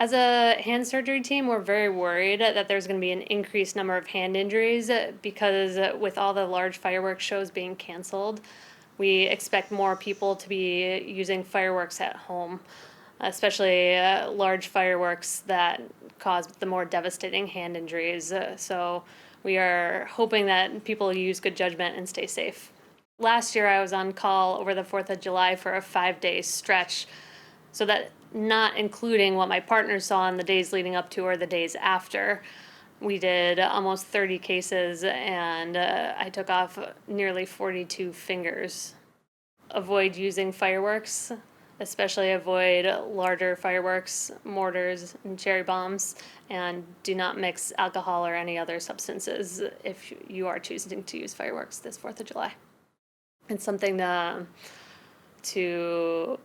As a hand surgery team, we're very worried that there's going to be an increased number of hand injuries because with all the large fireworks shows being canceled, we expect more people to be using fireworks at home, especially large fireworks that cause the more devastating hand injuries. So we are hoping that people use good judgment and stay safe. Last year, I was on call over the 4th of July for a 5-day stretch, so that not including what my partner saw in the days leading up to or the days after. We did almost 30 cases, and I took off nearly 42 fingers. Avoid using fireworks, especially avoid larger fireworks, mortars, and cherry bombs, and do not mix alcohol or any other substances if you are choosing to use fireworks this 4th of July. It's something to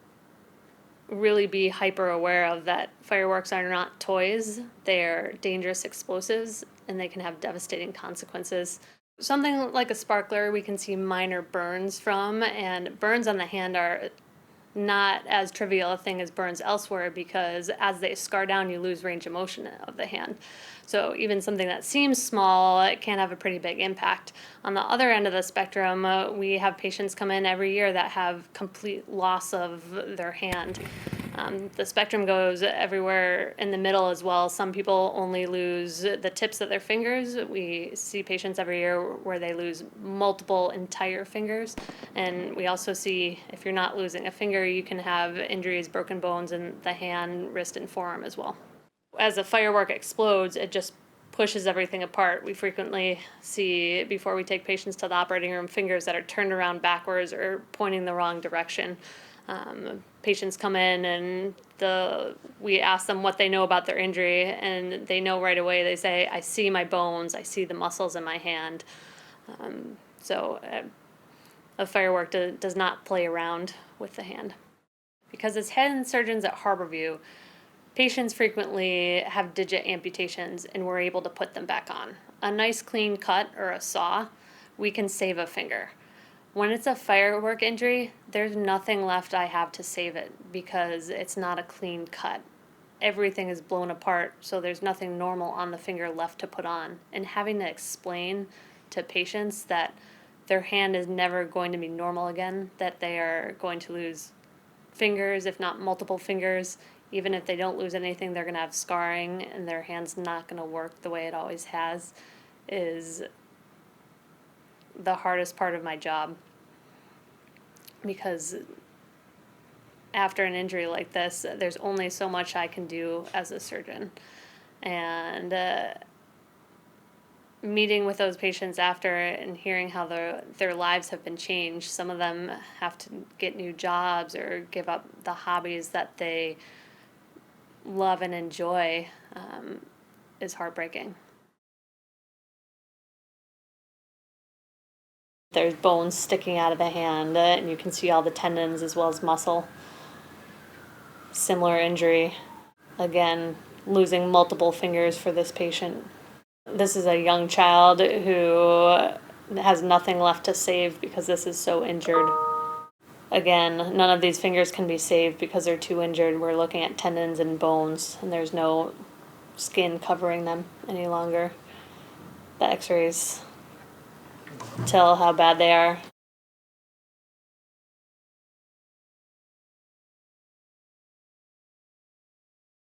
really be hyper aware of, that fireworks are not toys. They're dangerous explosives and they can have devastating consequences. Something like a sparkler we can see minor burns from, and burns on the hand are not as trivial a thing as burns elsewhere because as they scar down, you lose range of motion of the hand. So even something that seems small, it can have a pretty big impact. On the other end of the spectrum, we have patients come in every year that have complete loss of their hand. The spectrum goes everywhere in the middle as well. Some people only lose the tips of their fingers. We see patients every year where they lose multiple entire fingers. And we also see, if you're not losing a finger, you can have injuries, broken bones in the hand, wrist, and forearm as well. As a firework explodes, it just pushes everything apart. We frequently see, before we take patients to the operating room, fingers that are turned around backwards or pointing the wrong direction. Patients come in and we ask them what they know about their injury, and they know right away. They say, I see my bones, I see the muscles in my hand. So a firework does not play around with the hand. Because as hand surgeons at Harborview, patients frequently have digit amputations and we're able to put them back on. A nice clean cut or a saw, we can save a finger. When it's a firework injury, there's nothing left I have to save it because it's not a clean cut. Everything is blown apart, so there's nothing normal on the finger left to put on. And having to explain to patients that their hand is never going to be normal again, that they are going to lose fingers, if not multiple fingers. Even if they don't lose anything, they're going to have scarring and their hand's not going to work the way it always has, is the hardest part of my job. Because after an injury like this, there's only so much I can do as a surgeon. And meeting with those patients after and hearing how their lives have been changed, some of them have to get new jobs or give up the hobbies that they love and enjoy, is heartbreaking. There's bones sticking out of the hand, and you can see all the tendons as well as muscle. Similar injury. Again, losing multiple fingers for this patient. This is a young child who has nothing left to save because this is so injured. Again, none of these fingers can be saved because they're too injured. We're looking at tendons and bones, and there's no skin covering them any longer. The x-rays tell how bad they are.